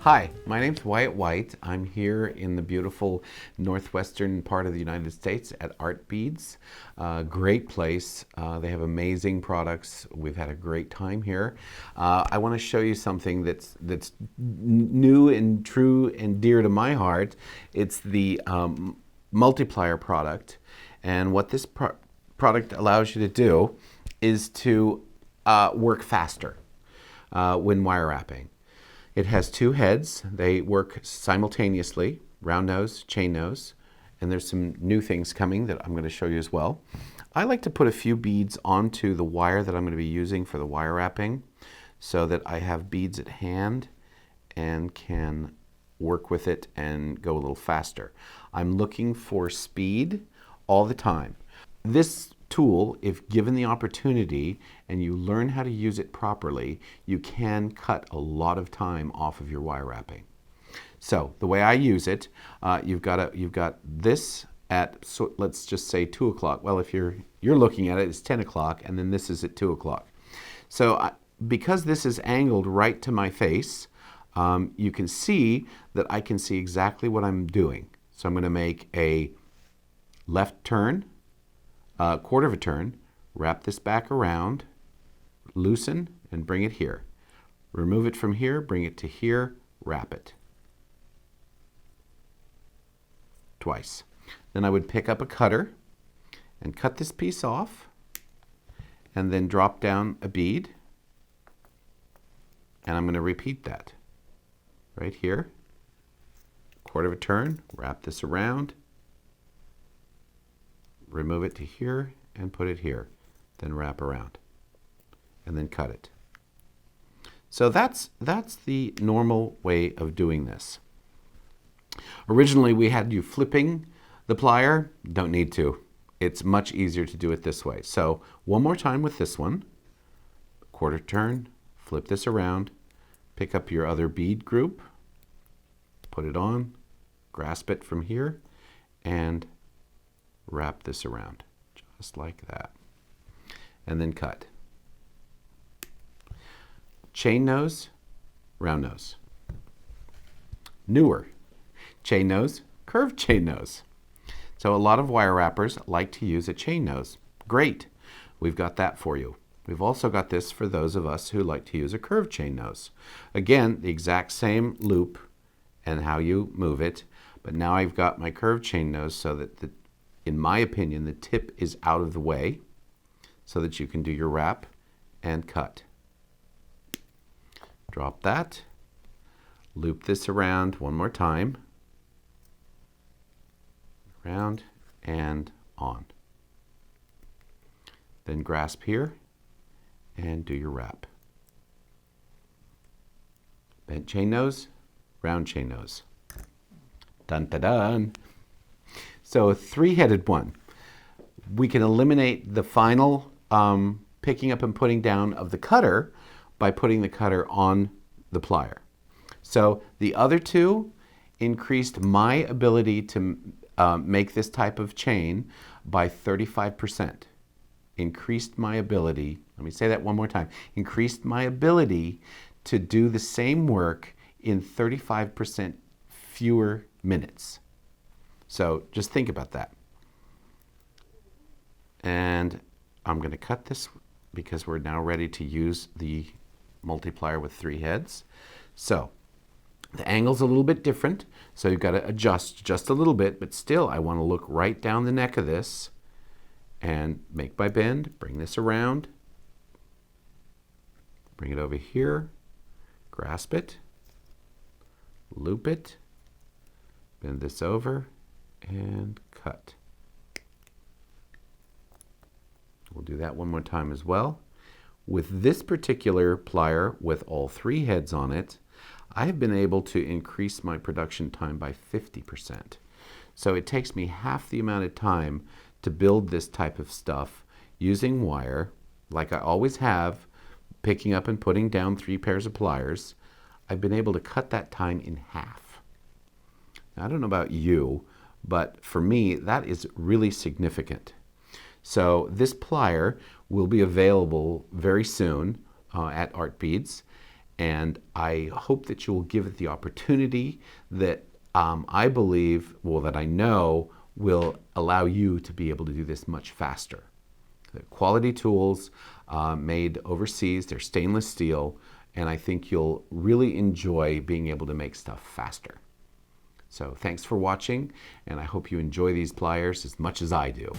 Hi, my name's Wyatt White. I'm here in the beautiful northwestern part of the United States at Artbeads. Great place. They have amazing products. We've had a great time here. I want to show you something that's new and true and dear to my heart. It's the multiplier product. And what this product allows you to do is to work faster when wire wrapping. It has two heads. They work simultaneously, round nose, chain nose, and there's some new things coming that I'm going to show you as well. I like to put a few beads onto the wire that I'm going to be using for the wire wrapping so that I have beads at hand and can work with it and go a little faster. I'm looking for speed all the time. This tool, if given the opportunity and you learn how to use it properly, you can cut a lot of time off of your wire wrapping. So the way I use it, you've got this at, so let's just say 2 o'clock. Well, if you're looking at it, it's 10 o'clock, and then this is at 2 o'clock. So because this is angled right to my face, you can see that I can see exactly what I'm doing. So I'm going to make a left turn, a quarter of a turn, wrap this back around, loosen, and bring it here. Remove it from here, bring it to here, wrap it. Twice. Then I would pick up a cutter and cut this piece off, and then drop down a bead, and I'm going to repeat that. Right here, quarter of a turn, wrap this around, remove it to here and put it here, then wrap around and then cut it. So that's the normal way of doing this. Originally we had you flipping the plier. Don't need to. It's much easier to do it this way. So one more time with this one, quarter turn, flip this around, pick up your other bead group, put it on, grasp it from here, and wrap this around, just like that, and then cut. Chain nose, round nose. Newer, chain nose, curved chain nose. So a lot of wire wrappers like to use a chain nose. Great, we've got that for you. We've also got this for those of us who like to use a curved chain nose. Again, the exact same loop and how you move it, but now I've got my curved chain nose so that in my opinion, the tip is out of the way so that you can do your wrap and cut. Drop that, loop this around one more time, around and on. Then grasp here and do your wrap. Bent chain nose, round chain nose. Dun dun dun. So a three-headed one. We can eliminate the final picking up and putting down of the cutter by putting the cutter on the plier. So the other two increased my ability to make this type of chain by 35%. Increased my ability, let me say that one more time, increased my ability to do the same work in 35% fewer minutes. So just think about that. And I'm going to cut this because we're now ready to use the multiplier with 3 heads. So the angle's a little bit different, so you've got to adjust just a little bit, but still I want to look right down the neck of this and make my bend, bring this around, bring it over here, grasp it, loop it, bend this over, and cut. We'll do that one more time as well. With this particular plier with all 3 heads on it, I've been able to increase my production time by 50%. So it takes me half the amount of time to build this type of stuff using wire, like I always have, picking up and putting down 3 pairs of pliers. I've been able to cut that time in half. Now, I don't know about you, but for me, that is really significant. So this plier will be available very soon at Artbeads, and I hope that you will give it the opportunity that I believe, well, that I know will allow you to be able to do this much faster. They're quality tools made overseas, they're stainless steel, and I think you'll really enjoy being able to make stuff faster. So thanks for watching, and I hope you enjoy these pliers as much as I do.